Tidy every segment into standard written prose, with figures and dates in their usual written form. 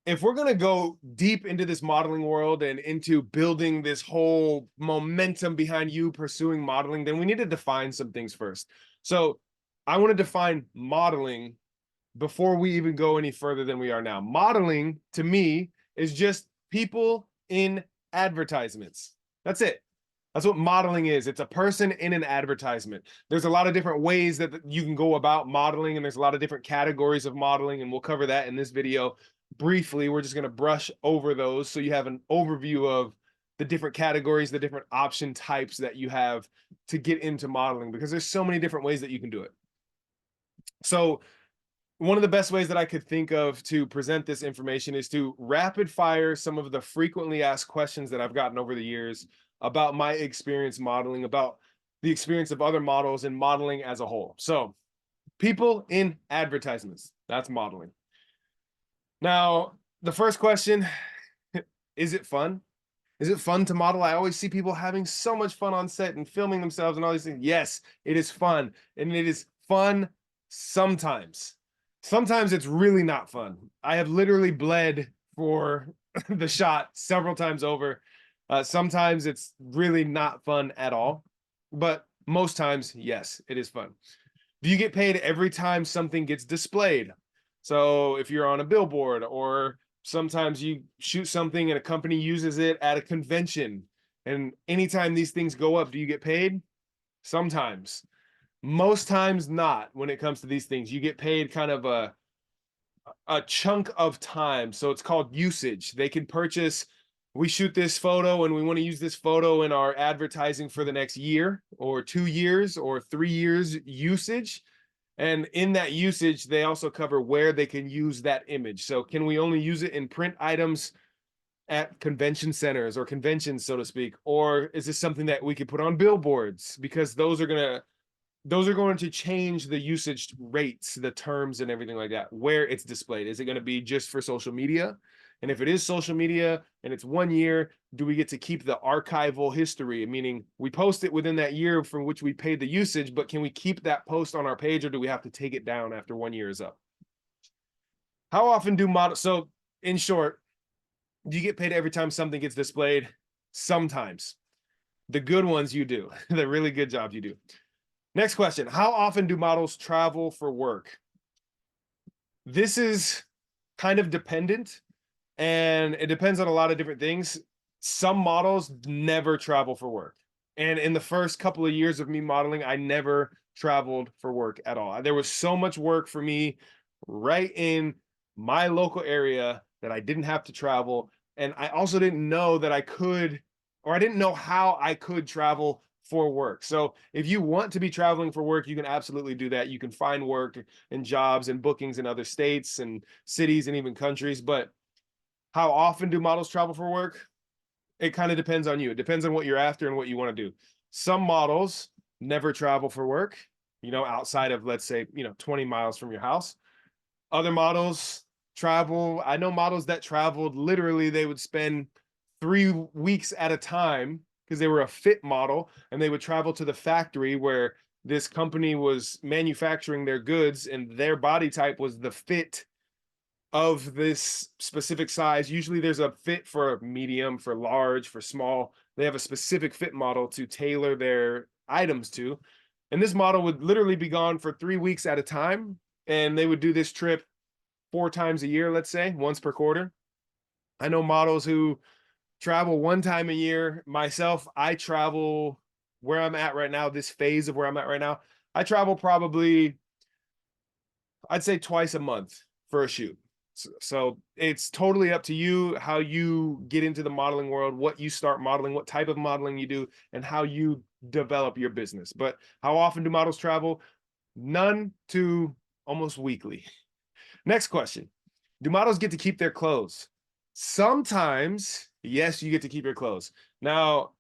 if we're going to go deep into this modeling world and into building this whole momentum behind you pursuing modeling, then we need to define some things first. So I want to define modeling before we even go any further than we are now. Modeling to me is just people in advertisements. That's it. That's what modeling is. It's a person in an advertisement. There's a lot of different ways that you can go about modeling, and there's a lot of different categories of modeling, and we'll cover that in this video briefly. We're just going to brush over those so you have an overview of the different categories, the different option types that you have to get into modeling, because there's so many different ways that you can do it. So one of the best ways that I could think of to present this information is to rapid fire some of the frequently asked questions that I've gotten over the years about my experience modeling, about the experience of other models and modeling as a whole. So, people in advertisements, that's modeling. Now, the first question, is it fun? Is it fun to model? I always see people having so much fun on set and filming themselves and all these things. Yes, it is fun. And it is fun sometimes. Sometimes it's really not fun. I have literally bled for the shot several times over. Sometimes it's really not fun at all. But most times, yes, it is fun. Do you get paid every time something gets displayed? So if you're on a billboard, or sometimes you shoot something and a company uses it at a convention, and anytime these things go up, do you get paid? Sometimes. Most times not. When it comes to these things, you get paid kind of a chunk of time. So it's called usage. They can purchase, we shoot this photo and we want to use this photo in our advertising for the next year or 2 years or 3 years usage. And in that usage, they also cover where they can use that image. So can we only use it in print items at convention centers or conventions, so to speak? Or is this something that we could put on billboards? Because those are going to change the usage rates, the terms and everything like that, where it's displayed. Is it going to be just for social media? And if it is social media and it's 1 year, do we get to keep the archival history? Meaning we post it within that year from which we paid the usage, but can we keep that post on our page, or do we have to take it down after 1 year is up? How often do models, so in short, do you get paid every time something gets displayed? Sometimes. The good ones you do, the really good jobs you do. Next question. How often do models travel for work? This is kind of dependent, and it depends on a lot of different things. Some models never travel for work. And in the first couple of years of me modeling, I never traveled for work at all. There was so much work for me right in my local area that I didn't have to travel. And I also didn't know that I could, or I didn't know how I could travel for work. So if you want to be traveling for work, you can absolutely do that. You can find work and jobs and bookings in other states and cities and even countries. But how often do models travel for work? It kind of depends on you. It depends on what you're after and what you want to do. Some models never travel for work, outside of, let's say, 20 miles from your house. Other models travel. I know models that traveled literally, they would spend 3 weeks at a time because they were a fit model, and they would travel to the factory where this company was manufacturing their goods, and their body type was the fit of this specific size. Usually there's a fit for medium, for large, for small. They have a specific fit model to tailor their items to. And this model would literally be gone for 3 weeks at a time. And they would do this trip 4 times a year, let's say, once per quarter. I know models who travel 1 time a year. Myself, I travel where I'm at right now, this phase of where I'm at right now. I travel probably, I'd say, twice a month for a shoot. So it's totally up to you how you get into the modeling world, what you start modeling, what type of modeling you do, and how you develop your business. But how often do models travel? None to almost weekly. Next question. Do models get to keep their clothes? Sometimes, yes, you get to keep your clothes. Now,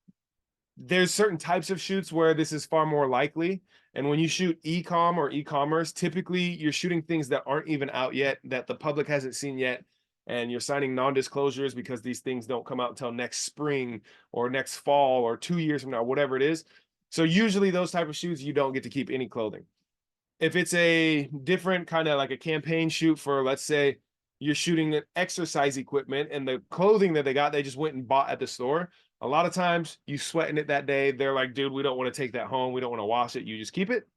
there's certain types of shoots where this is far more likely. And when you shoot e-com or e-commerce, typically you're shooting things that aren't even out yet, that the public hasn't seen yet. And you're signing non-disclosures because these things don't come out until next spring or next fall or 2 years from now, whatever it is. So usually those type of shoots, you don't get to keep any clothing. If it's a different kind of like a campaign shoot for, let's say, you're shooting an exercise equipment and the clothing that they got, they just went and bought at the store. A lot of times you sweating it that day. They're like, dude, we don't want to take that home. We don't want to wash it. You just keep it.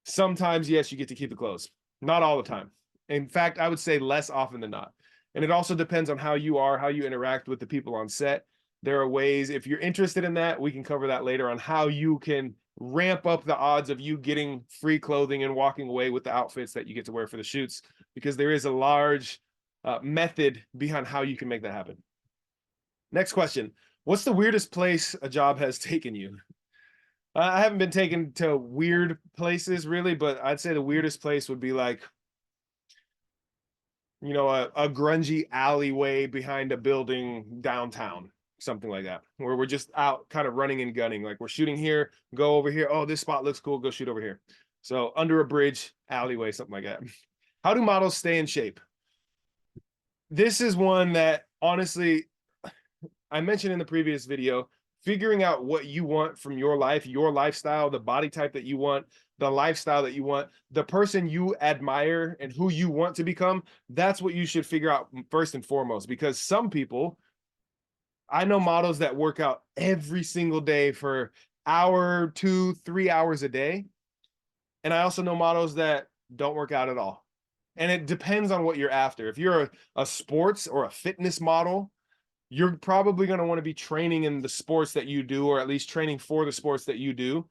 Sometimes, yes, you get to keep the clothes. Not all the time. In fact, I would say less often than not. And it also depends on how you are, how you interact with the people on set. There are ways, if you're interested in that, we can cover that later on how you can ramp up the odds of you getting free clothing and walking away with the outfits that you get to wear for the shoots, because there is a large method behind how you can make that happen. Next question. What's the weirdest place a job has taken you? I haven't been taken to weird places really, but I'd say the weirdest place would be like, a grungy alleyway behind a building downtown, something like that, where we're just out kind of running and gunning. Like we're shooting here, go over here. Oh, this spot looks cool. Go shoot over here. So under a bridge, alleyway, something like that. How do models stay in shape? This is one that honestly, I mentioned in the previous video, figuring out what you want from your life, your lifestyle, the body type that you want, the lifestyle that you want, the person you admire and who you want to become. That's what you should figure out first and foremost, because some people, I know models that work out every single day for hour, 2, 3 hours a day. And I also know models that don't work out at all. And it depends on what you're after. If you're a sports or a fitness model, you're probably going to want to be training in the sports that you do, or at least training for the sports that you do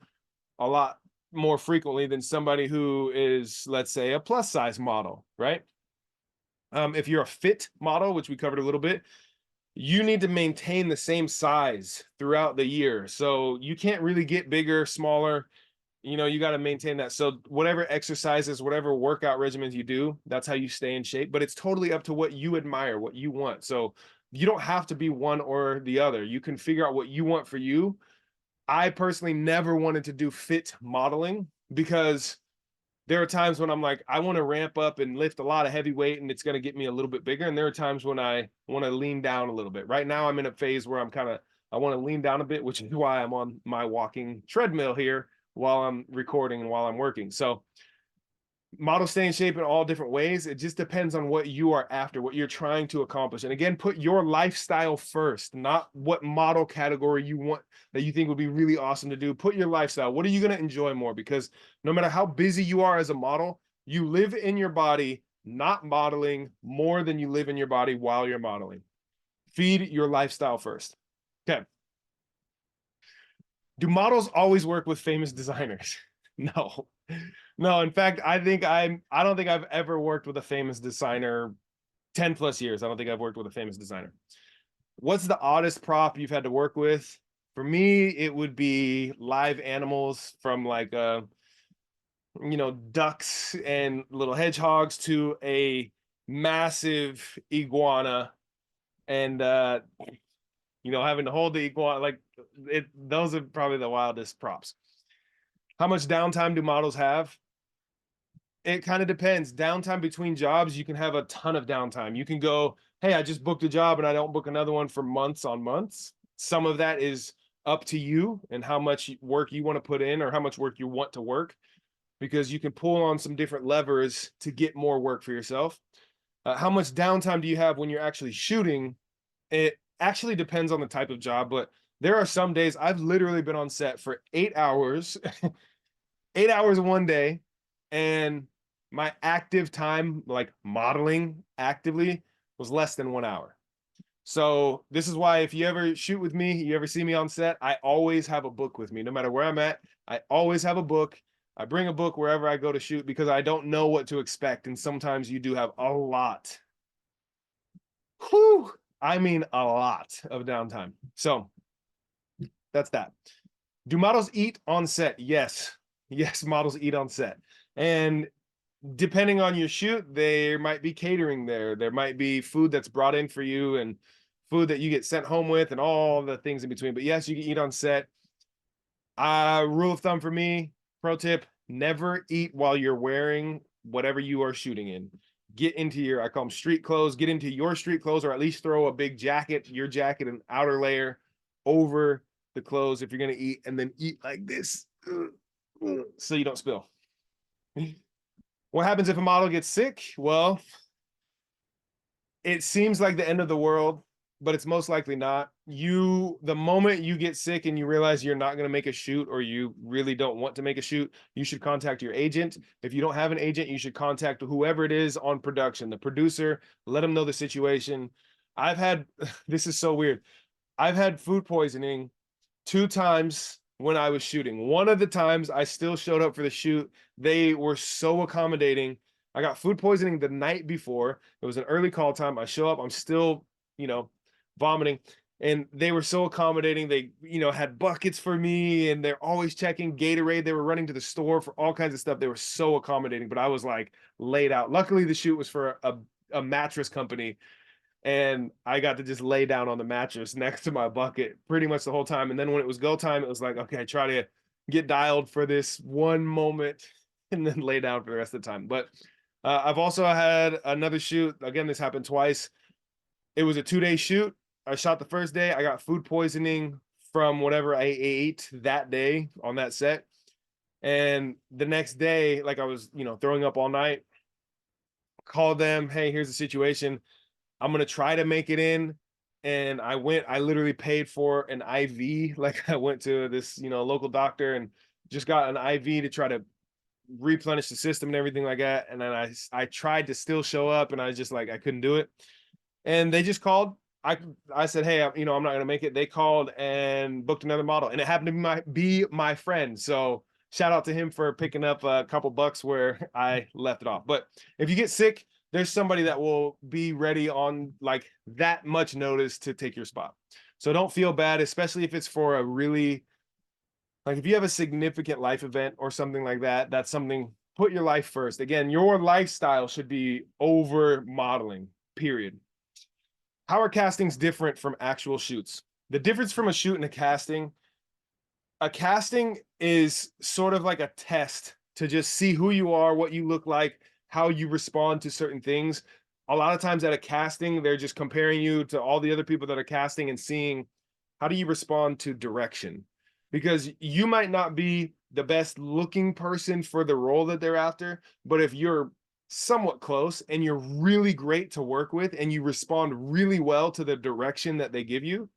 a lot more frequently than somebody who is, let's say, a plus size model, right? If you're a fit model, which we covered a little bit, you need to maintain the same size throughout the year. So you can't really get bigger, smaller. You got to maintain that. So whatever exercises, whatever workout regimens you do, that's how you stay in shape. But it's totally up to what you admire, what you want. So you don't have to be one or the other. You can figure out what you want for you. I personally never wanted to do fit modeling because there are times when I'm like, I want to ramp up and lift a lot of heavy weight and it's going to get me a little bit bigger. And there are times when I want to lean down a little bit. Right now, I'm in a phase where I want to lean down a bit, which is why I'm on my walking treadmill here while I'm recording and while I'm working. So models stay in shape in all different ways. It just depends on what you are after, what you're trying to accomplish. And again, put your lifestyle first, not what model category you want that you think would be really awesome to do. Put your lifestyle. What are you going to enjoy more? Because no matter how busy you are as a model, you live in your body, not modeling, more than you live in your body while you're modeling. Feed your lifestyle first. Okay. Do models always work with famous designers? No. No, in fact, I don't think I've ever worked with a famous designer 10 plus years. I don't think I've worked with a famous designer. What's the oddest prop you've had to work with? For me, it would be live animals, from like ducks and little hedgehogs to a massive iguana, and having to hold the iguana, like those are probably the wildest props. How much downtime do models have? It kind of depends. Downtime between jobs, you can have a ton of downtime. You can go, hey, I just booked a job and I don't book another one for months on months. Some of that is up to you and how much work you want to put in or how much work you want to work, because you can pull on some different levers to get more work for yourself. How much downtime do you have when you're actually shooting? It actually depends on the type of job, but there are some days I've literally been on set for 8 hours, 8 hours one day, and my active time, like modeling actively, was less than 1 hour. So this is why if you ever shoot with me, you ever see me on set, I always have a book with me. No matter where I'm at, I always have a book. I bring a book wherever I go to shoot because I don't know what to expect. And sometimes you do have a lot. Whew, I mean a lot of downtime. So that's that. Do models eat on set? Yes. Yes, models eat on set. And depending on your shoot, there might be catering there. There might be food that's brought in for you and food that you get sent home with and all the things in between. But yes, you can eat on set. Rule of thumb for me, pro tip, never eat while you're wearing whatever you are shooting in. Get into I call them street clothes, get into your street clothes, or at least throw a big jacket, your jacket, an outer layer over the clothes if you're going to eat, and then eat like this so you don't spill. What happens if a model gets sick? Well, it seems like the end of the world, but it's most likely not. The moment you get sick and you realize you're not going to make a shoot, or you really don't want to make a shoot, you should contact your agent. If you don't have an agent, you should contact whoever it is on production, the producer, let them know the situation. I've had, this is so weird. I've had food poisoning 2 times when I was shooting. One of the times I still showed up for the shoot. They were so accommodating. I got food poisoning the night before. It was an early call time. I show up, I'm still, vomiting. And they were so accommodating. They, had buckets for me, and they're always checking Gatorade. They were running to the store for all kinds of stuff. They were so accommodating, but I was like laid out. Luckily, the shoot was for a mattress company, and I got to just lay down on the mattress next to my bucket pretty much the whole time. And then when it was go time, it was like, okay, try to get dialed for this one moment and then lay down for the rest of the time. But I've also had another shoot. Again, this happened twice. It was a 2-day shoot. I shot the first day. I got food poisoning from whatever I ate that day on that set. And the next day, like I was, throwing up all night, called them, hey, here's the situation. I'm gonna try to make it in. And I literally paid for an IV. Like I went to this, local doctor and just got an IV to try to replenish the system and everything like that. And then I tried to still show up, and I just like, I couldn't do it. And they just called. I said, hey, I'm not gonna make it. They called and booked another model, and it happened to be my friend. So shout out to him for picking up a couple bucks where I left it off. But if you get sick, there's somebody that will be ready on like that much notice to take your spot. So don't feel bad, especially if it's for a really, like if you have a significant life event or something like that. That's something, put your life first. Again, your lifestyle should be over modeling, period. How are castings different from actual shoots? The difference from a shoot and a casting is sort of like a test to just see who you are, what you look like, how you respond to certain things. A lot of times at a casting, they're just comparing you to all the other people that are casting and seeing how do you respond to direction. Because you might not be the best looking person for the role that they're after, but if you're somewhat close and you're really great to work with and you respond really well to the direction that they give you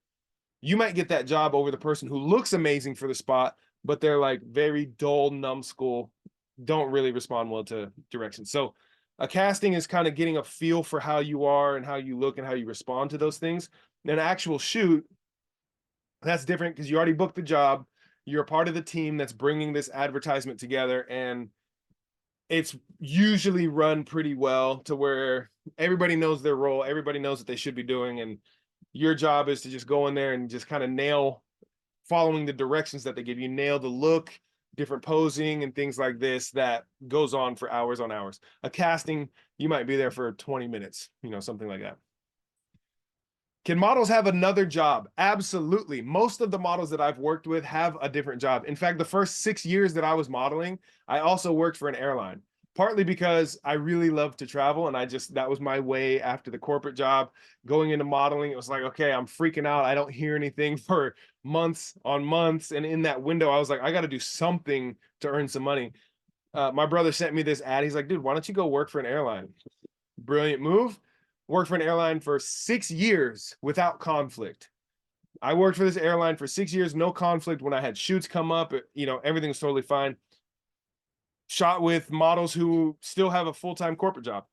might get that job over the person who looks amazing for the spot, but they're like very dull, numbskull, don't really respond well to direction. So a casting is kind of getting a feel for how you are and how you look and how you respond to those things. An actual shoot, that's different because you already booked the job. You're a part of the team that's bringing this advertisement together, and it's usually run pretty well to where everybody knows their role, everybody knows what they should be doing, and your job is to just go in there and just kind of nail, following the directions that they give you, nail the look, different posing and things like this that goes on for hours on hours. A casting, you might be there for 20 minutes, something like that. Can models have another job? Absolutely. Most of the models that I've worked with have a different job. In fact, the first 6 years that I was modeling, I also worked for an airline, partly because I really love to travel. And that was my way after the corporate job going into modeling. It was like, okay, I'm freaking out. I don't hear anything for months on months. And in that window, I was like, I got to do something to earn some money. My brother sent me this ad. He's like, dude, why don't you go work for an airline? Brilliant move. Worked for an airline for 6 years without conflict. I worked for this airline for 6 years, no conflict. When I had shoots come up, everything was totally fine. Shot with models who still have a full-time corporate job.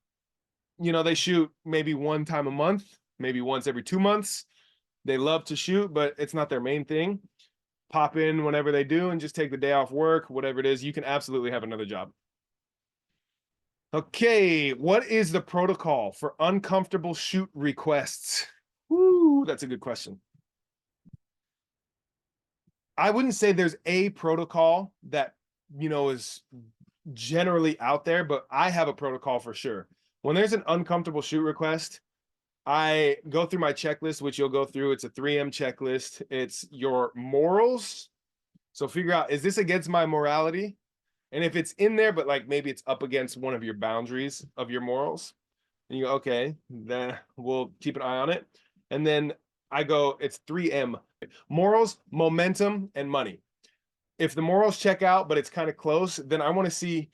They shoot maybe one time a month, maybe once every 2 months. They love to shoot, but it's not their main thing. Pop in whenever they do and just take the day off work, whatever it is. You can absolutely have another job. Okay, what is the protocol for uncomfortable shoot requests? Woo, that's a good question. I wouldn't say there's a protocol that, is generally out there, but I have a protocol for sure. When there's an uncomfortable shoot request, I go through my checklist, which you'll go through. It's a 3M checklist. It's your morals. So figure out, is this against my morality? And if it's in there, but like maybe it's up against one of your boundaries of your morals, and you go, okay, then we'll keep an eye on it. And then I go, it's 3M: morals, momentum, and money. If the morals check out, but it's kind of close, then I want to see,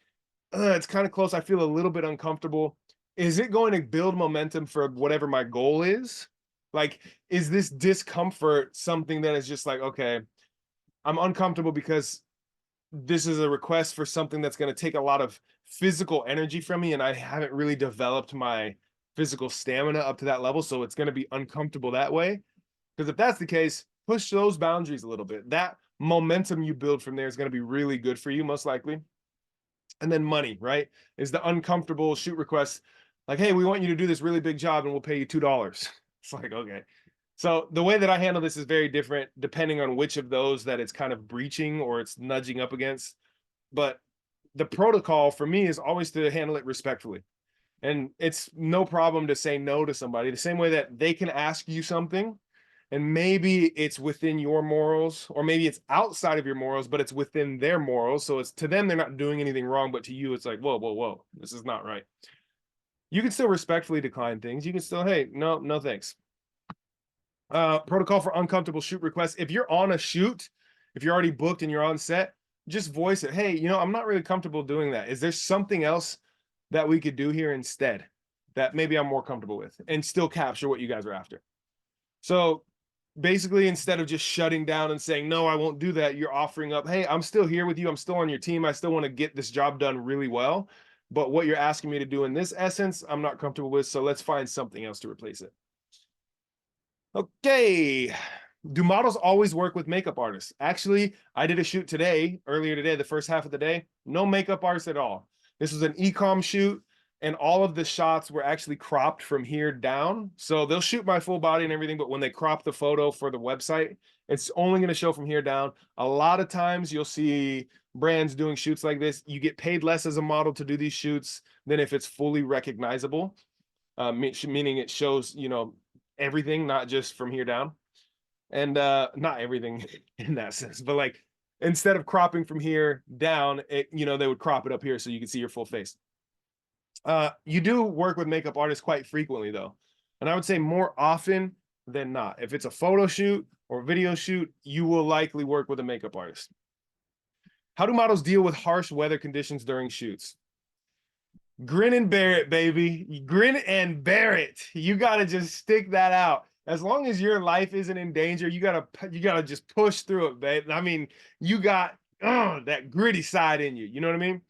it's kind of close. I feel a little bit uncomfortable. is it going to build momentum for whatever my goal is? Like, is this discomfort something that is just like, okay, I'm uncomfortable because this is a request for something that's going to take a lot of physical energy from me, and I haven't really developed my physical stamina up to that level, so it's going to be uncomfortable that way. Because if that's the case, push those boundaries a little bit. That momentum you build from there is going to be really good for you, most likely. And then money, right? Is the uncomfortable shoot request like, hey, we want you to do this really big job and we'll pay you $2. It's like, okay. So the way that I handle this is very different depending on which of those that it's kind of breaching or it's nudging up against. But the protocol for me is always to handle it respectfully. And it's no problem to say no to somebody, the same way that they can ask you something and maybe it's within your morals, or maybe it's outside of your morals, but it's within their morals. So it's to them, they're not doing anything wrong, but to you, it's like, whoa, whoa, whoa, this is not right. You can still respectfully decline things. You can still, hey, no, no, thanks. Protocol for uncomfortable shoot requests. If you're on a shoot, if you're already booked and you're on set, just voice it. Hey, I'm not really comfortable doing that. Is there something else that we could do here instead that maybe I'm more comfortable with and still capture what you guys are after? So basically, instead of just shutting down and saying, no, I won't do that, you're offering up, hey, I'm still here with you. I'm still on your team. I still want to get this job done really well. But what you're asking me to do in this essence, I'm not comfortable with. So let's find something else to replace it. Okay. Do models always work with makeup artists? Actually, I did a shoot earlier today, the first half of the day, no makeup artists at all. This was an e-com shoot, and all of the shots were actually cropped from here down. So they'll shoot my full body and everything, but when they crop the photo for the website, it's only going to show from here down. A lot of times you'll see brands doing shoots like this. You get paid less as a model to do these shoots than if it's fully recognizable, meaning it shows, everything, not just from here down. And not everything in that sense, but like instead of cropping from here down, they would crop it up here so you can see your full face. You do work with makeup artists quite frequently though, and I would say more often than not. If it's a photo shoot or video shoot, you will likely work with a makeup artist. How do models deal with harsh weather conditions during shoots? Grin and bear it, baby. Grin and bear it. You got to just stick that out. As long as your life isn't in danger, you gotta just push through it, babe. I mean, you got that gritty side in you. You know what I mean?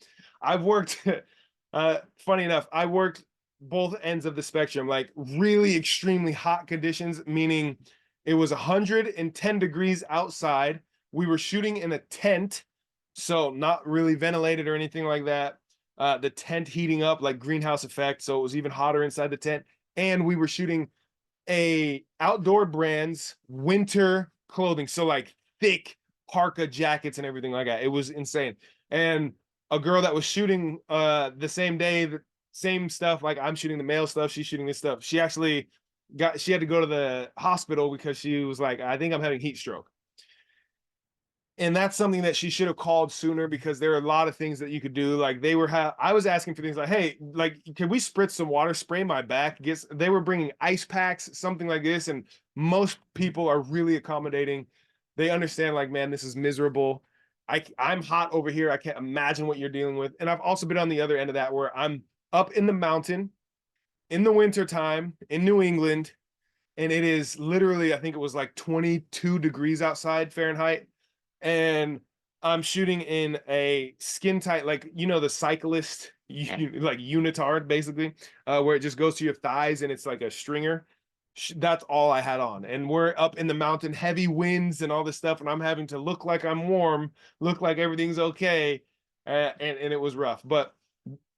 I've worked. Funny enough, I worked both ends of the spectrum, like really extremely hot conditions, meaning it was 110 degrees outside. We were shooting in a tent, so not really ventilated or anything like that. The tent heating up like greenhouse effect, so it was even hotter inside the tent. And we were shooting a outdoor brand's winter clothing, so like thick parka jackets and everything like that. It was insane. And a girl that was shooting the same day, the same stuff, like I'm shooting the male stuff, she's shooting this stuff. She had to go to the hospital because she was like, I think I'm having heat stroke. And that's something that she should have called sooner, because there are a lot of things that you could do. Like I was asking for things like, hey, like, can we spritz some water, spray my back? They were bringing ice packs, something like this. And most people are really accommodating. They understand, like, man, this is miserable. I'm hot over here. I can't imagine what you're dealing with. And I've also been on the other end of that, where I'm up in the mountain in the winter time in New England, and it is literally, I think it was like 22 degrees outside Fahrenheit, and I'm shooting in a skin tight, like, the cyclist, like unitard, basically, where it just goes to your thighs and it's like a stringer. That's all I had on, and we're up in the mountain, heavy winds and all this stuff, and I'm having to look like I'm warm, look like everything's okay, and it was rough. But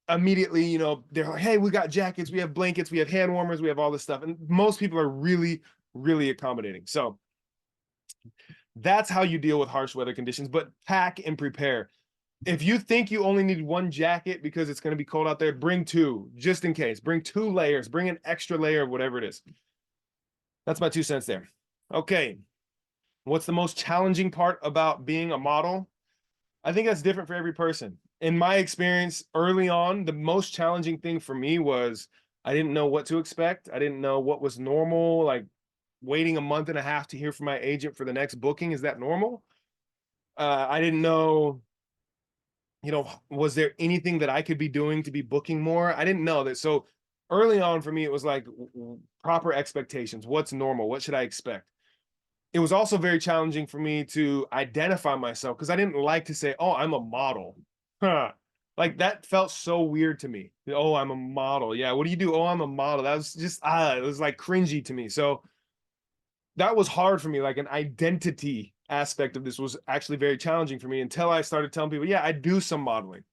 immediately, they're like, hey, we got jackets, we have blankets, we have hand warmers, we have all this stuff, and most people are really, really accommodating. So that's how you deal with harsh weather conditions. But pack and prepare. If you think you only need one jacket because it's going to be cold out there, bring two, just in case. Bring 2 layers, bring an extra layer of whatever it is. That's my 2 cents there. Okay. What's the most challenging part about being a model? I think that's different for every person. In my experience, early on, the most challenging thing for me was I didn't know what to expect. I didn't know what was normal, like waiting a month and a half to hear from my agent for the next booking. Is that normal? I didn't know, was there anything that I could be doing to be booking more? I didn't know that. So early on for me, it was like proper expectations. What's normal? What should I expect? It was also very challenging for me to identify myself because I didn't like to say, oh, I'm a model. Huh. Like that felt so weird to me. Oh, I'm a model. Yeah. What do you do? Oh, I'm a model. That was just, it was like cringy to me. So that was hard for me. Like an identity aspect of this was actually very challenging for me until I started telling people, yeah, I do some modeling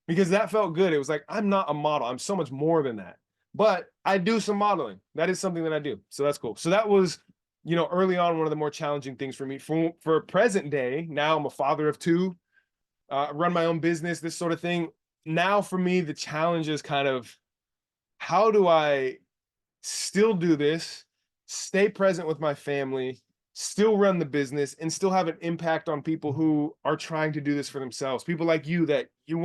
because that felt good. It was like, I'm not a model. I'm so much more than that. But I do some modeling. That is something that I do. So that's cool. So that was, early on, one of the more challenging things for me. For present day, now I'm a father of two, run my own business, this sort of thing. Now for me, the challenge is kind of how do I still do this, stay present with my family, still run the business, and still have an impact on people who are trying to do this for themselves. People like you that you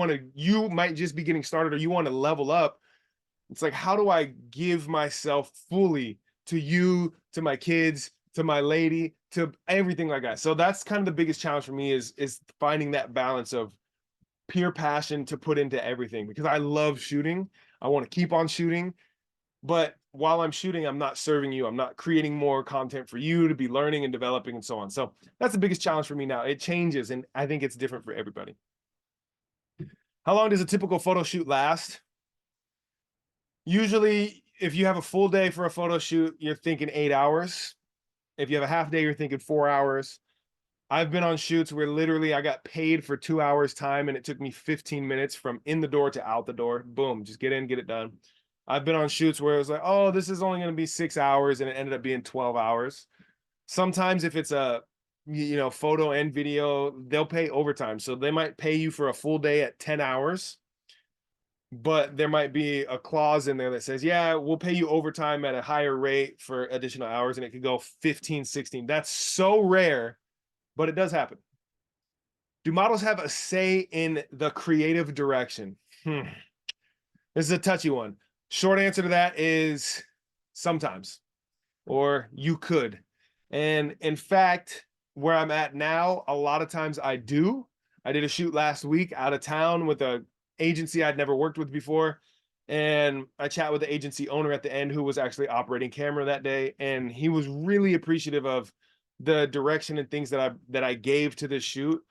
might just be getting started or you want to level up. It's like, how do I give myself fully to you, to my kids, to my lady, to everything like that? So that's kind of the biggest challenge for me is finding that balance of pure passion to put into everything because I love shooting. I want to keep on shooting, but while I'm shooting, I'm not serving you. I'm not creating more content for you to be learning and developing and so on. So that's the biggest challenge for me now. It changes, and I think it's different for everybody. How long does a typical photo shoot last? Usually, if you have a full day for a photo shoot, you're thinking 8 hours. If you have a half day, you're thinking 4 hours. I've been on shoots where literally I got paid for 2 hours time and it took me 15 minutes from in the door to out the door. Boom, just get in, get it done. I've been on shoots where it was like, oh, this is only going to be 6 hours and it ended up being 12 hours. Sometimes if it's a photo and video, they'll pay overtime. So they might pay you for a full day at 10 hours, but there might be a clause in there that says, yeah, we'll pay you overtime at a higher rate for additional hours and it could go 15, 16. That's so rare, but it does happen. Do models have a say in the creative direction? This is a touchy one. Short answer to that is sometimes, or you could. And in fact, where I'm at now, a lot of times I do. I did a shoot last week out of town with a agency I'd never worked with before. And I chat with the agency owner at the end who was actually operating camera that day. And he was really appreciative of the direction and things that I gave to this shoot.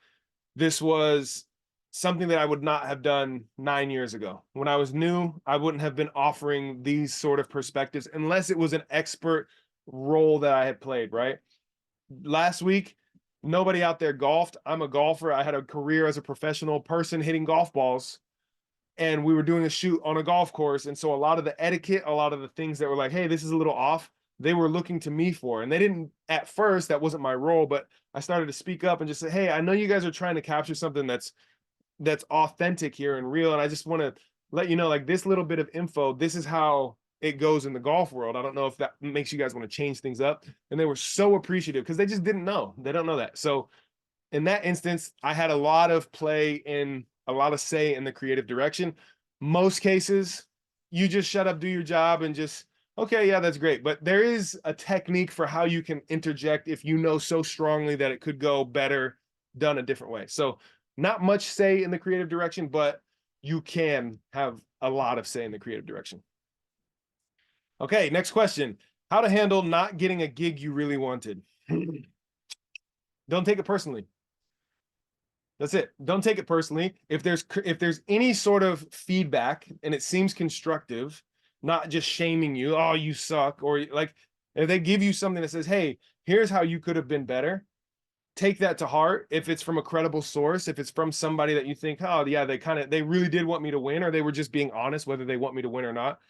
This was something that I would not have done 9 years ago. When I was new, I wouldn't have been offering these sort of perspectives unless it was an expert role that I had played, right? Last week, nobody out there golfed. I'm a golfer. I had a career as a professional person hitting golf balls, and we were doing a shoot on a golf course. And so a lot of the etiquette, a lot of the things that were like, hey, this is a little off, they were looking to me for. And they didn't, at first, that wasn't my role, but I started to speak up and just say, hey, I know you guys are trying to capture something that's authentic here and real. And I just want to let you know, like this little bit of info, this is how it goes in the golf world. I don't know if that makes you guys want to change things up. And they were so appreciative because they just didn't know. They don't know that. So in that instance, I had a lot of play in a lot of say in the creative direction. Most cases, you just shut up, do your job, and just, okay, yeah, that's great. But there is a technique for how you can interject if you know so strongly that it could go better done a different way. So, not much say in the creative direction, but you can have a lot of say in the creative direction. Okay, next question. How to handle not getting a gig you really wanted. Don't take it personally. That's it. Don't take it personally. If there's any sort of feedback and it seems constructive, not just shaming you, oh, you suck, or like if they give you something that says, hey, here's how you could have been better, take that to heart. If it's from a credible source, if it's from somebody that you think, oh yeah, they really did want me to win, or they were just being honest whether they want me to win or not.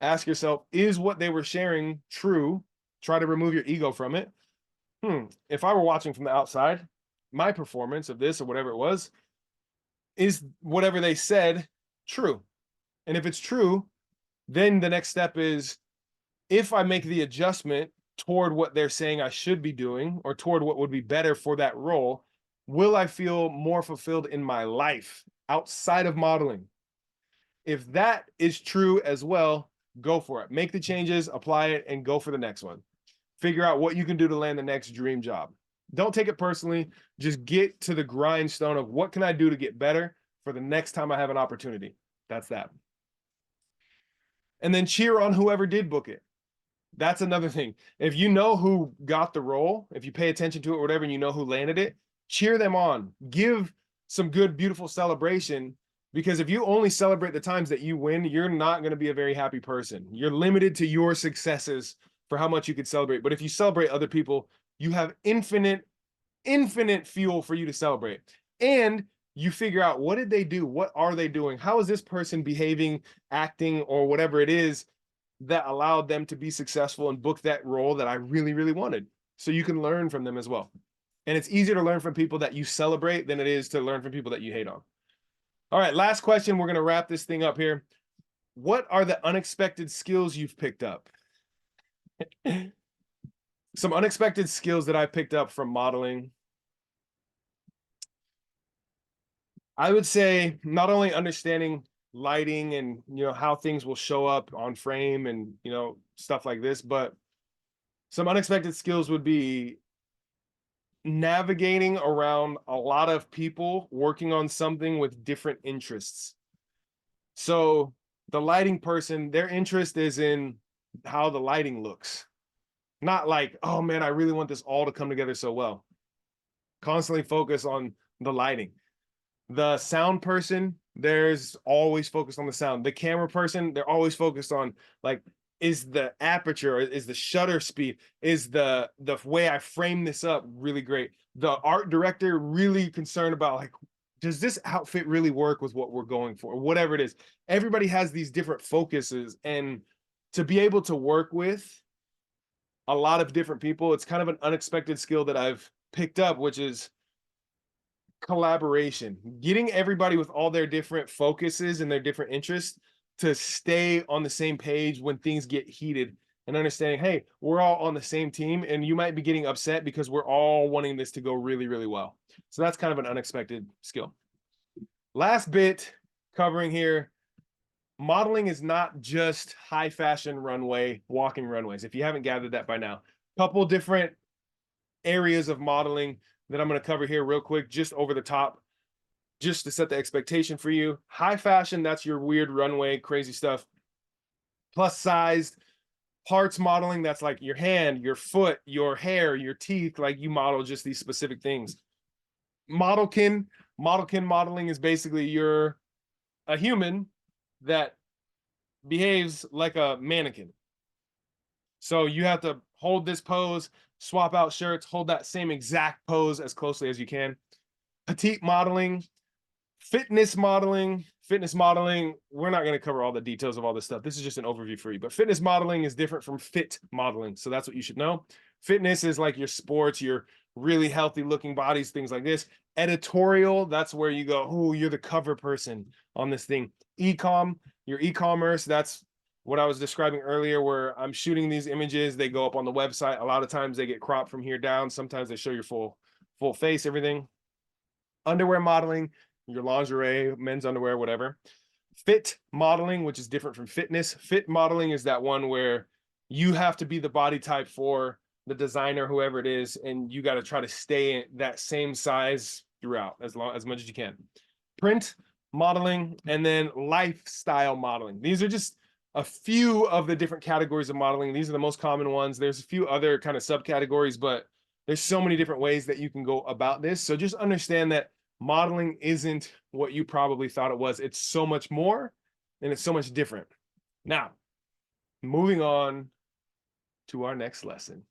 Ask yourself, is what they were sharing true? Try to remove your ego from it. If I were watching from the outside, my performance of this or whatever it was, is whatever they said true? And if it's true, then the next step is, if I make the adjustment toward what they're saying I should be doing or toward what would be better for that role, will I feel more fulfilled in my life outside of modeling? If that is true as well, go for it. Make the changes, apply it, and go for the next one. Figure out what you can do to land the next dream job. Don't take it personally. Just get to the grindstone of what can I do to get better for the next time I have an opportunity. That's that. and then cheer on whoever did book it. That's another thing. If you know who got the role, if you pay attention to it, or whatever, and you know who landed it, cheer them on. Give some good, beautiful celebration. Because if you only celebrate the times that you win, you're not going to be a very happy person. You're limited to your successes for how much you could celebrate. But if you celebrate other people, you have infinite fuel for you to celebrate. And you figure out, what did they do? What are they doing? How is this person behaving, acting, or whatever it is that allowed them to be successful and book that role that I really, really wanted? So you can learn from them as well. And it's easier to learn from people that you celebrate than it is to learn from people that you hate on. All right, last question. We're going to wrap this thing up here. What are the unexpected skills you've picked up? Some unexpected skills that I picked up from modeling. I would say not only understanding lighting and, how things will show up on frame and, stuff like this, but some unexpected skills would be navigating around a lot of people working on something with different interests. So the lighting person, their interest is in how the lighting looks. Not like, oh man, I really want this all to come together so well. Constantly focus on the lighting. The sound person, there's always focused on the sound. The camera person, they're always focused on, like, is the aperture, is the shutter speed, is the way I frame this up really great. The art director really concerned about, like, does this outfit really work with what we're going for? Whatever it is. Everybody has these different focuses, and to be able to work with a lot of different people, it's kind of an unexpected skill that I've picked up, which is collaboration, getting everybody with all their different focuses and their different interests to stay on the same page when things get heated, and understanding, hey, we're all on the same team, and you might be getting upset because we're all wanting this to go really, really well. So that's kind of an unexpected skill. Last bit covering here, modeling is not just high fashion runway, walking runways. If you haven't gathered that by now, couple different areas of modeling that I'm going to cover here real quick, just over the top, just to set the expectation for you. High fashion, that's your weird runway, crazy stuff. Plus sized parts modeling, that's like your hand, your foot, your hair, your teeth, like you model just these specific things. Modelkin modeling is basically you're a human that behaves like a mannequin. So you have to hold this pose, swap out shirts, hold that same exact pose as closely as you can. Petite modeling, fitness modeling, we're not going to cover all the details of all this stuff. This is just an overview for you. But fitness modeling is different from fit modeling. So that's what you should know. Fitness is like your sports, your really healthy looking bodies, things like this. Editorial, that's where you go, oh, you're the cover person on this thing. Your e-commerce, that's what I was describing earlier, where I'm shooting these images, they go up on the website. A lot of times they get cropped from here down. Sometimes they show your full face, everything. Underwear modeling, your lingerie, men's underwear, whatever. Fit modeling, which is different from fitness. Fit modeling is that one where you have to be the body type for the designer, whoever it is, and you got to try to stay in that same size throughout as much as you can. Print modeling, and then lifestyle modeling. These are just a few of the different categories of modeling. These are the most common ones. There's a few other kind of subcategories, but there's so many different ways that you can go about this. So just understand that modeling isn't what you probably thought it was. It's so much more, and it's so much different. Now, moving on to our next lesson.